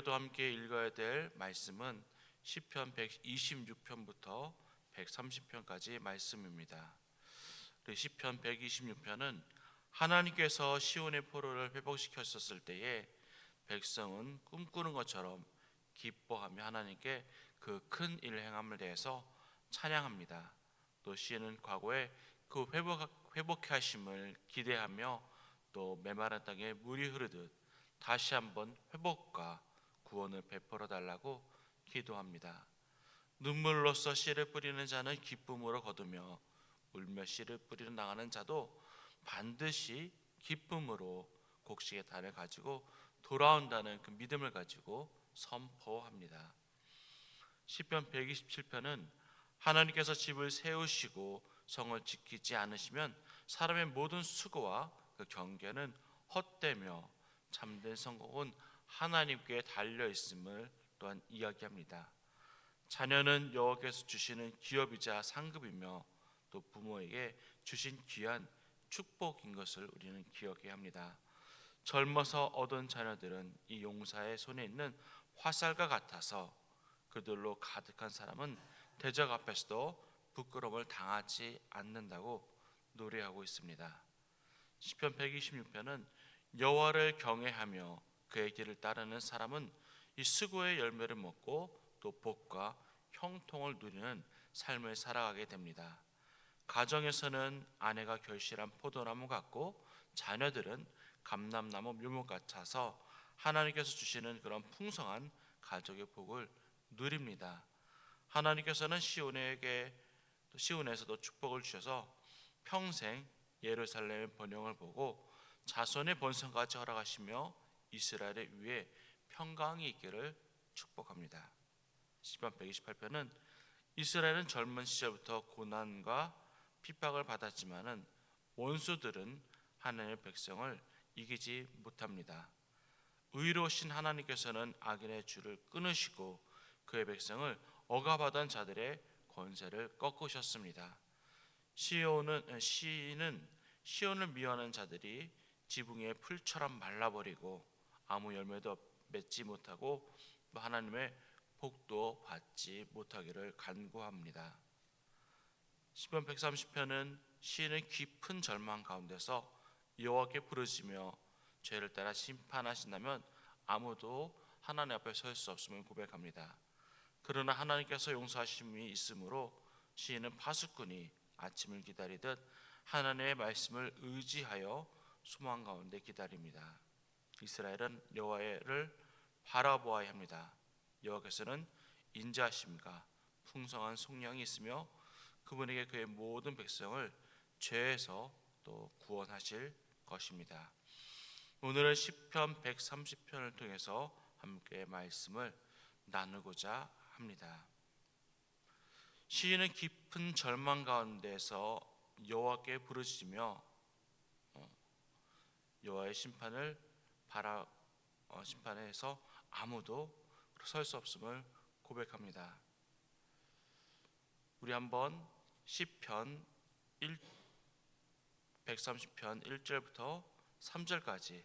우리가 또 함께 읽어야 될 말씀은 시편 126편부터 130편까지 말씀입니다. 시편 126편은 하나님께서 시온의 포로를 회복시켰었을 때에 백성은 꿈꾸는 것처럼 기뻐하며 하나님께 그 큰 일을 행함을 대해서 찬양합니다. 또 시인은 과거에 그 회복해 하심을 기대하며 또 메마른 땅에 물이 흐르듯 다시 한번 회복과 구원을 베풀어 달라고 기도합니다. 눈물로써 씨를 뿌리는 자는 기쁨으로 거두며 울며 씨를 뿌리러 나가는 자도 반드시 기쁨으로 곡식의 단을 가지고 돌아온다는 그 믿음을 가지고 선포합니다. 시편 127편은 하나님께서 집을 세우시고 성을 지키지 않으시면 사람의 모든 수고와 그 경계는 헛되며 참된 성공은 하나님께 달려 있음을 또한 이야기합니다. 자녀는 여호와께서 주시는 기업이자 상급이며 또 부모에게 주신 귀한 축복인 것을 우리는 기억해야 합니다. 젊어서 얻은 자녀들은 이 용사의 손에 있는 화살과 같아서 그들로 가득한 사람은 대적 앞에서도 부끄러움을 당하지 않는다고 노래하고 있습니다. 시편 126편은 여호와를 경외하며 그의 길을 따르는 사람은 이 수고의 열매를 먹고 또 복과 형통을 누리는 삶을 살아가게 됩니다. 가정에서는 아내가 결실한 포도나무 같고 자녀들은 감람나무 묘목 같아서 하나님께서 주시는 그런 풍성한 가족의 복을 누립니다. 하나님께서는 시온에서도 축복을 주셔서 평생 예루살렘의 번영을 보고 자손의 번성까지 허락하시며 이스라엘의 위에 평강이 있기를 축복합니다. 시편 128편은 이스라엘은 젊은 시절부터 고난과 핍박을 받았지만은 원수들은 하나님의 백성을 이기지 못합니다. 의로우신 하나님께서는 악인의 줄을 끊으시고 그의 백성을 억압하던 자들의 권세를 꺾으셨습니다. 시인은 시온을 미워하는 자들이 지붕의 풀처럼 말라버리고 아무 열매도 맺지 못하고 또 하나님의 복도 받지 못하기를 간구합니다. 시편 130편은 시인은 깊은 절망 가운데서 여호와께 부르짖으며 죄를 따라 심판하신다면 아무도 하나님 앞에 설 수 없음을 고백합니다. 그러나 하나님께서 용서하심이 있으므로 시인은 파수꾼이 아침을 기다리듯 하나님의 말씀을 의지하여 소망 가운데 기다립니다. 이스라엘은 여호와를 바라보아야 합니다. 여호와께서는 인자하심과 풍성한 속량이 있으며 그분에게 그의 모든 백성을 죄에서 또 구원하실 것입니다. 오늘은 시편 130편을 통해서 함께 말씀을 나누고자 합니다. 시인은 깊은 절망 가운데서 여호와께 부르짖으며 여호와의 심판에서 아무도 설 수 없음을 고백합니다. 우리 한번 시편 130편 1절부터 3절까지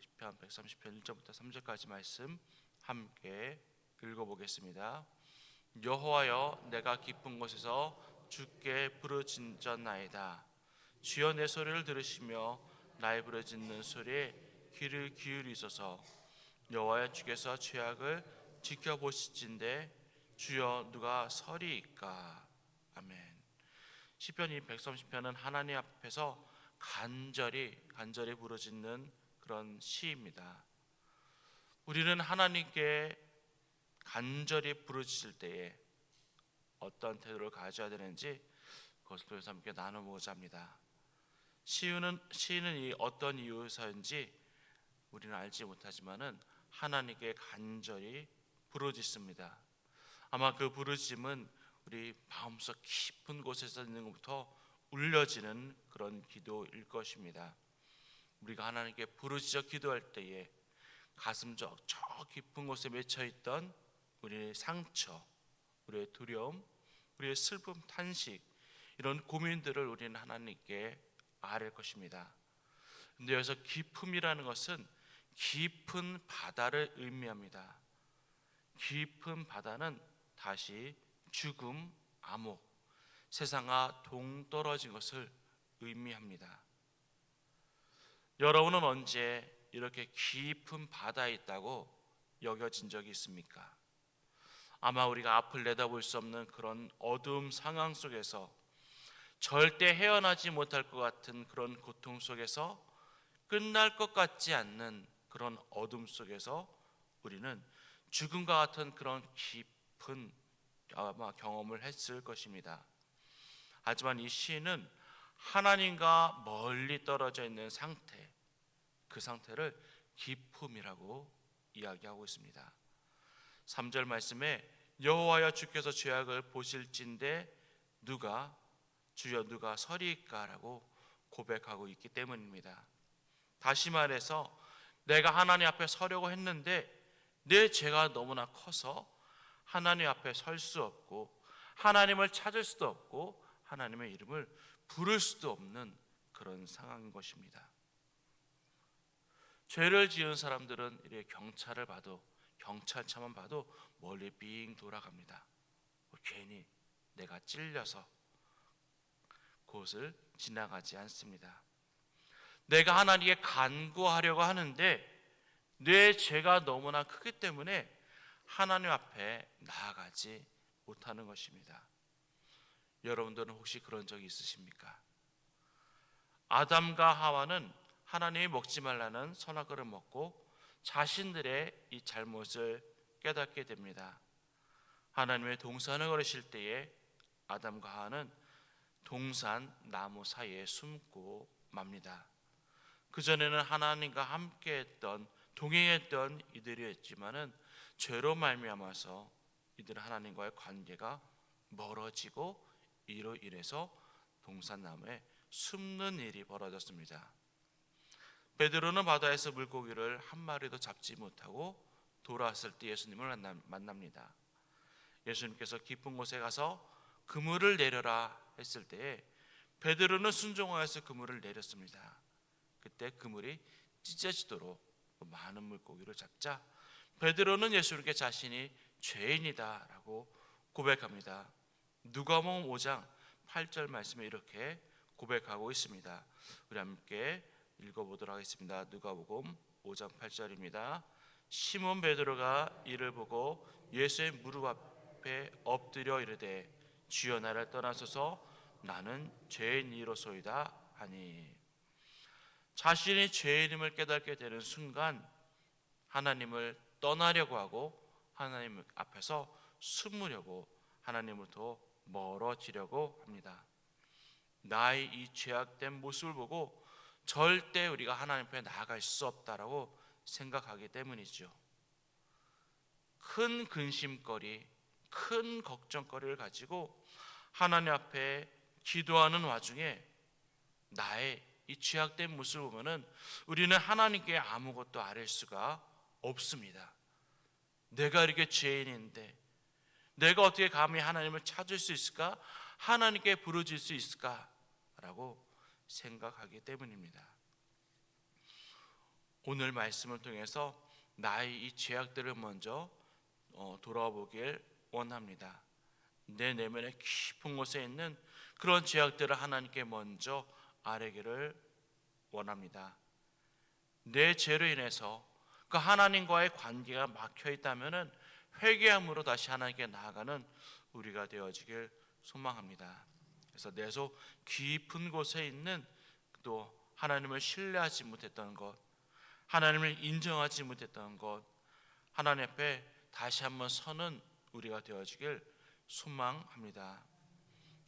시편 130편 1절부터 3절까지 말씀 함께 읽어보겠습니다. 여호와여, 내가 깊은 곳에서 주께 부르짖었나이다. 주여, 내 소리를 들으시며 나의 부르짖는 소리에 귀를 기울이소서. 여호와여, 주께서 죄악을 지켜보시진대 주여, 누가 서리이까. 아멘. 시편 130편은 하나님 앞에서 간절히 부르짖는 그런 시입니다. 우리는 하나님께 간절히 부르짖을 때에 어떤 태도를 가져야 되는지 그것을 통해서 함께 나눠보고자 합니다. 시인은 이 어떤 이유에서인지 우리는 알지 못하지만은 하나님께 간절히 부르짖습니다. 아마 그 부르짖음은 우리 마음속 깊은 곳에서 있는 것부터 울려지는 그런 기도일 것입니다. 우리가 하나님께 부르짖어 기도할 때에 가슴 저 깊은 곳에 맺혀있던 우리의 상처, 우리의 두려움, 우리의 슬픔, 탄식, 이런 고민들을 우리는 하나님께 아뢰 것입니다. 근데 여기서 기쁨이라는 것은 깊은 바다를 의미합니다. 깊은 바다는 다시 죽음, 암흑, 세상과 동떨어진 것을 의미합니다. 여러분은 언제 이렇게 깊은 바다에 있다고 여겨진 적이 있습니까? 아마 우리가 앞을 내다볼 수 없는 그런 어두움 상황 속에서, 절대 헤어나지 못할 것 같은 그런 고통 속에서, 끝날 것 같지 않는 그런 어둠 속에서 우리는 죽음과 같은 그런 깊은 아마 경험을 했을 것입니다. 하지만 이 시인은 하나님과 멀리 떨어져 있는 상태, 그 상태를 기품이라고 이야기하고 있습니다. 3절 말씀에 여호와여 주께서 죄악을 보실진대 주여 누가 서리이까라고 고백하고 있기 때문입니다. 다시 말해서 내가 하나님 앞에 서려고 했는데 내 죄가 너무나 커서 하나님 앞에 설 수 없고, 하나님을 찾을 수도 없고, 하나님의 이름을 부를 수도 없는 그런 상황인 것입니다. 죄를 지은 사람들은 이렇게 경찰차만 봐도 멀리 빙 돌아갑니다. 괜히 내가 찔려서 그곳을 지나가지 않습니다. 내가 하나님께 간구하려고 하는데 내 죄가 너무나 크기 때문에 하나님 앞에 나아가지 못하는 것입니다. 여러분들은 혹시 그런 적이 있으십니까? 아담과 하와는 하나님이 먹지 말라는 선악과를 먹고 자신들의 이 잘못을 깨닫게 됩니다. 하나님의 동산을 걸으실 때에 아담과 하와는 동산 나무 사이에 숨고 맙니다. 그전에는 하나님과 함께했던, 동행했던 이들이었지만은 죄로 말미암아서 이들은 하나님과의 관계가 멀어지고, 이로 인해서 동산나무에 숨는 일이 벌어졌습니다. 베드로는 바다에서 물고기를 한 마리도 잡지 못하고 돌아왔을 때 예수님을 만납니다. 예수님께서 깊은 곳에 가서 그물을 내려라 했을 때에 베드로는 순종하여서 그물을 내렸습니다. 그때 그물이 찢어지도록 많은 물고기를 잡자 베드로는 예수님께 자신이 죄인이다라고 고백합니다. 누가복음 5장 8절 말씀에 이렇게 고백하고 있습니다. 우리 함께 읽어보도록 하겠습니다. 누가복음 5장 8절입니다. 시몬 베드로가 이를 보고 예수의 무릎 앞에 엎드려 이르되 주여 나를 떠나소서 나는 죄인이로소이다 하니, 자신이 죄인임을 깨닫게 되는 순간 하나님을 떠나려고 하고 하나님 앞에서 숨으려고, 하나님으로부터 멀어지려고 합니다. 나의 이 죄악된 모습을 보고 절대 우리가 하나님 앞에 나아갈 수 없다라고 생각하기 때문이죠. 큰 근심거리, 큰 걱정거리를 가지고 하나님 앞에 기도하는 와중에 나의 이 죄악된 모습을 보면은 우리는 하나님께 아무것도 아뢰 수가 없습니다. 내가 이렇게 죄인인데 내가 어떻게 감히 하나님을 찾을 수 있을까? 하나님께 부르질 수 있을까? 라고 생각하기 때문입니다. 오늘 말씀을 통해서 나의 이 죄악들을 먼저 돌아보길 원합니다. 내 내면의 깊은 곳에 있는 그런 죄악들을 하나님께 먼저 아뢰기를 원합니다. 내 죄로 인해서 그 하나님과의 관계가 막혀 있다면은 회개함으로 다시 하나님께 나아가는 우리가 되어지길 소망합니다. 그래서 내 속 깊은 곳에 있는 또 하나님을 신뢰하지 못했던 것, 하나님을 인정하지 못했던 것, 하나님 앞에 다시 한번 서는 우리가 되어지길 소망합니다.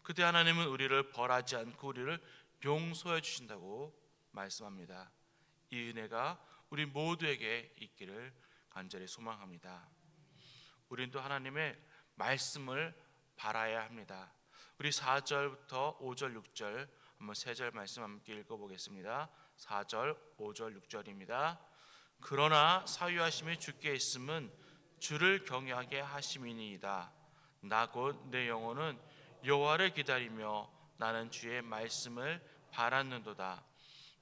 그때 하나님은 우리를 벌하지 않고 우리를 용서해 주신다고 말씀합니다. 이 은혜가 우리 모두에게 있기를 간절히 소망합니다. 우리는 또 하나님의 말씀을 바라야 합니다. 우리 4절부터 5절 6절 한번 3절 말씀 함께 읽어보겠습니다. 4절 5절 6절입니다. 그러나 사유하심이 주께 있음은 주를 경외하게 하심이니이다. 나 곧 내 영혼은 여호와를 기다리며 나는 주의 말씀을 바랐는도다.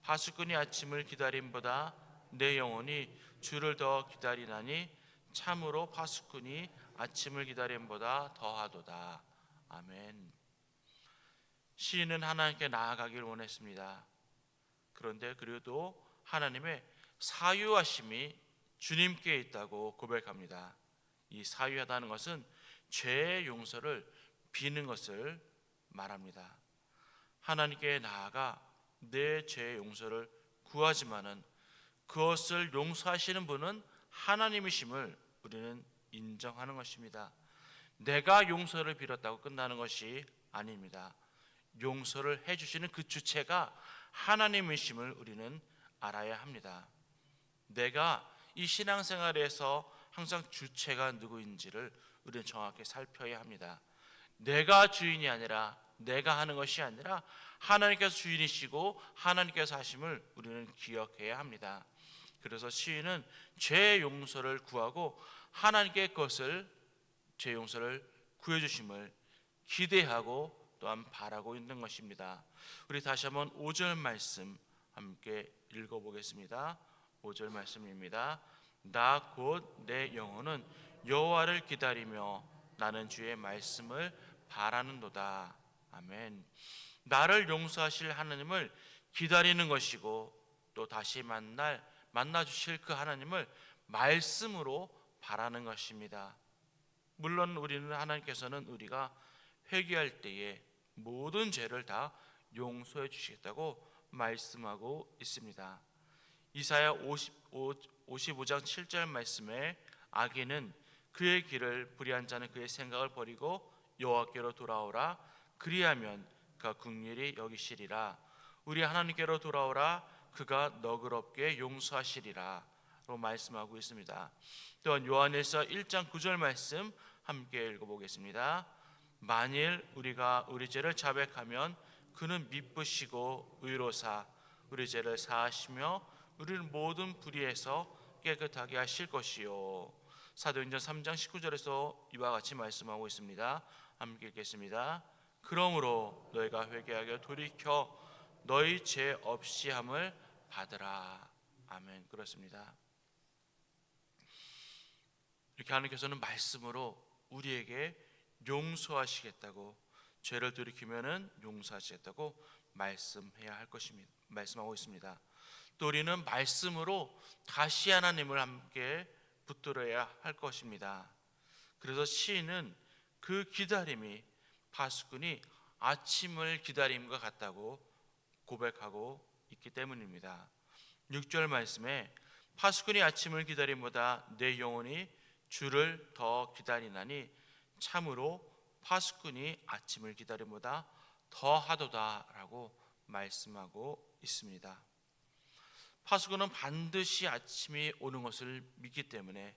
파수꾼이 아침을 기다림보다 내 영혼이 주를 더 기다리나니 참으로 파수꾼이 아침을 기다림보다 더하도다. 아멘. 시인은 하나님께 나아가길 원했습니다. 그런데 그래도 하나님의 사유하심이 주님께 있다고 고백합니다. 이 사유하다는 것은 죄의 용서를 비는 것을 말합니다. 하나님께 나아가 내 죄의 용서를 구하지만은 그것을 용서하시는 분은 하나님이심을 우리는 인정하는 것입니다. 내가 용서를 빌었다고 끝나는 것이 아닙니다. 용서를 해주시는 그 주체가 하나님이심을 우리는 알아야 합니다. 내가 이 신앙생활에서 항상 주체가 누구인지를 우리는 정확히 살펴야 합니다. 내가 주인이 아니라, 내가 하는 것이 아니라 하나님께서 주인이시고 하나님께서 하심을 우리는 기억해야 합니다. 그래서 시인은 죄 용서를 구하고 하나님께 그것을, 죄 용서를 구해 주심을 기대하고 또한 바라고 있는 것입니다. 우리 다시 한번 5절 말씀 함께 읽어보겠습니다. 5절 말씀입니다. 나 곧 내 영혼은 여호와를 기다리며 나는 주의 말씀을 바라는도다. 아멘. 나를 용서하실 하나님을 기다리는 것이고 또 다시 만나 주실 그 하나님을 말씀으로 바라는 것입니다. 물론 우리는 하나님께서는 우리가 회개할 때에 모든 죄를 다 용서해 주시겠다고 말씀하고 있습니다. 이사야 55장 7절 말씀에 악인은 그의 길을, 불의한 자는 그의 생각을 버리고 여호와께로 돌아오라. 그리하면 그가 긍휼히 여기시리라. 우리 하나님께로 돌아오라. 그가 너그럽게 용서하시리라 로 말씀하고 있습니다. 또한 요한일서 1장 9절 말씀 함께 읽어보겠습니다. 만일 우리가 우리 죄를 자백하면 그는 미쁘시고 의로사 우리 죄를 사하시며 우리를 모든 불의에서 깨끗하게 하실 것이요. 사도행전 3장 19절에서 이와 같이 말씀하고 있습니다. 함께 읽겠습니다. 그러므로 너희가 회개하여 돌이켜 너희 죄 없이 함을 받으라. 아멘. 그렇습니다. 이렇게 하나님께서는 말씀으로 우리에게 용서하시겠다고, 죄를 돌이키면은 용서하시겠다고 말씀해야 할 것입니다. 말씀하고 있습니다. 또 우리는 말씀으로 다시 하나님을 함께 붙들어야 할 것입니다. 그래서 시인은 그 기다림이 파수꾼이 아침을 기다림과 같다고 고백하고 있기 때문입니다. 6절 말씀에 파수꾼이 아침을 기다림보다 내 영혼이 주를 더 기다리나니 참으로 파수꾼이 아침을 기다림보다 더하도다라고 말씀하고 있습니다. 파수꾼은 반드시 아침이 오는 것을 믿기 때문에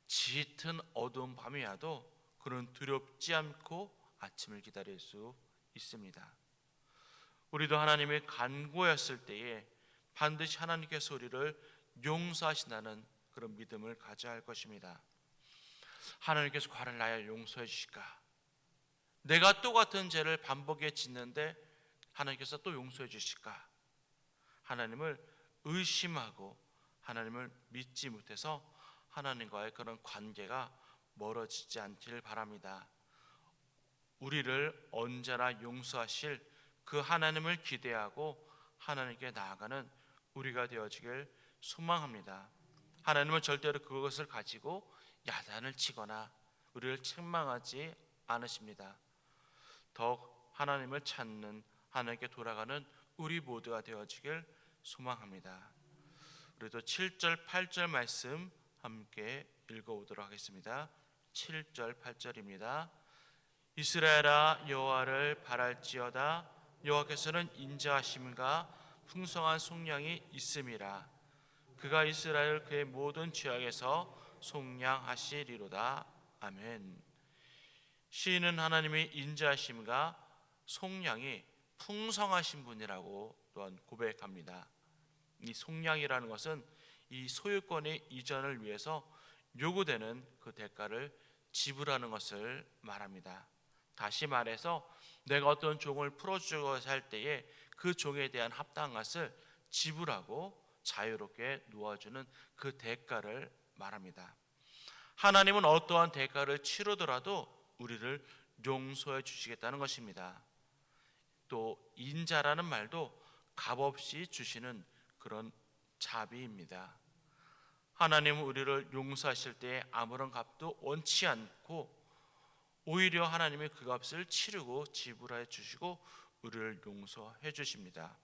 짙은 어두운 밤이 와도 그는 두렵지 않고 아침을 기다릴 수 있습니다. 우리도 하나님의 간구였을 때에 반드시 하나님께서 우리를 용서하신다는 그런 믿음을 가져야 할 것입니다. 하나님께서 과를 나를 용서해 주실까? 내가 또 같은 죄를 반복해 짓는데 하나님께서 또 용서해 주실까? 하나님을 의심하고 하나님을 믿지 못해서 하나님과의 그런 관계가 멀어지지 않기를 바랍니다. 우리를 언제나 용서하실 그 하나님을 기대하고 하나님께 나아가는 우리가 되어지길 소망합니다. 하나님은 절대로 그것을 가지고 야단을 치거나 우리를 책망하지 않으십니다. 더욱 하나님을 찾는, 하나님께 돌아가는 우리 모두가 되어지길 소망합니다. 우리도 7절 8절 말씀 함께 읽어보도록 하겠습니다. 7절 8절입니다. 이스라엘아 여호와를 바랄지어다. 여호와께서는 인자하심과 풍성한 속량이 있음이라. 그가 이스라엘 그의 모든 죄악에서 속량하시리로다. 아멘. 시인은 하나님의 인자하심과 속량이 풍성하신 분이라고 또한 고백합니다. 이 속량이라는 것은 이 소유권의 이전을 위해서 요구되는 그 대가를 지불하는 것을 말합니다. 다시 말해서 내가 어떤 종을 풀어주고자 할 때에 그 종에 대한 합당한 것을 지불하고 자유롭게 놓아주는 그 대가를 말합니다. 하나님은 어떠한 대가를 치르더라도 우리를 용서해 주시겠다는 것입니다. 또 인자라는 말도 값없이 주시는 그런 자비입니다. 하나님은 우리를 용서하실 때 아무런 값도 원치 않고 오히려 하나님이 그 값을 치르고 지불해 주시고 우리를 용서해 주십니다.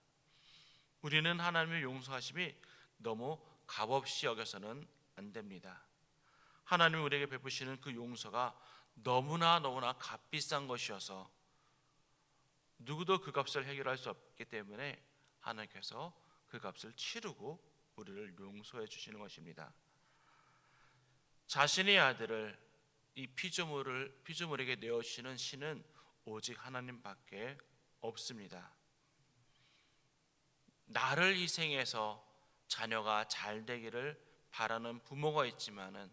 우리는 하나님의 용서하심이 너무 값없이 여겨서는 안 됩니다. 하나님이 우리에게 베푸시는 그 용서가 너무나 값비싼 것이어서 누구도 그 값을 해결할 수 없기 때문에 하나님께서 그 값을 치르고 우리를 용서해 주시는 것입니다. 자신의 아들을 이 피조물에게 내어주시는 신은 오직 하나님밖에 없습니다. 나를 희생해서 자녀가 잘 되기를 바라는 부모가 있지만은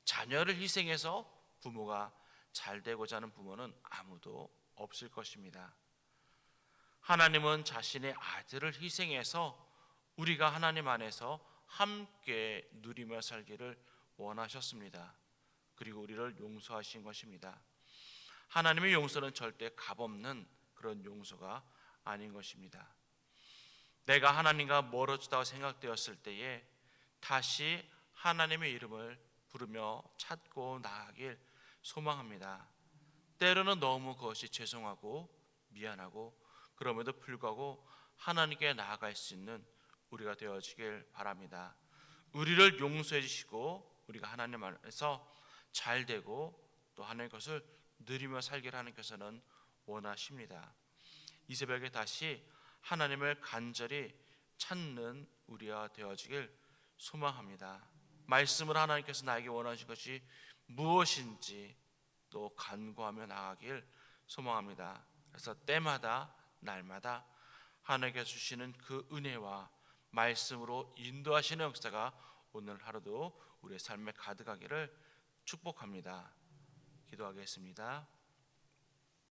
자녀를 희생해서 부모가 잘 되고자 하는 부모는 아무도 없을 것입니다. 하나님은 자신의 아들을 희생해서 우리가 하나님 안에서 함께 누리며 살기를 원하셨습니다. 그리고 우리를 용서하신 것입니다. 하나님의 용서는 절대 값없는 그런 용서가 아닌 것입니다. 내가 하나님과 멀어지다고 생각되었을 때에 다시 하나님의 이름을 부르며 찾고 나아가길 소망합니다. 때로는 너무 그것이 죄송하고 미안하고 그럼에도 불구하고 하나님께 나아갈 수 있는 우리가 되어지길 바랍니다. 우리를 용서해 주시고 우리가 하나님 안에서 잘 되고 또 하나님의 것을 누리며 살기를 하나님께서는 원하십니다. 이 새벽에 다시 하나님을 간절히 찾는 우리가 되어지길 소망합니다. 말씀을 하나님께서 나에게 원하신 것이 무엇인지 또 간구하며 나아가길 소망합니다. 그래서 때마다 날마다 하나님께서 주시는 그 은혜와 말씀으로 인도하시는 역사가 오늘 하루도 우리의 삶에 가득하기를 축복합니다. 기도하겠습니다.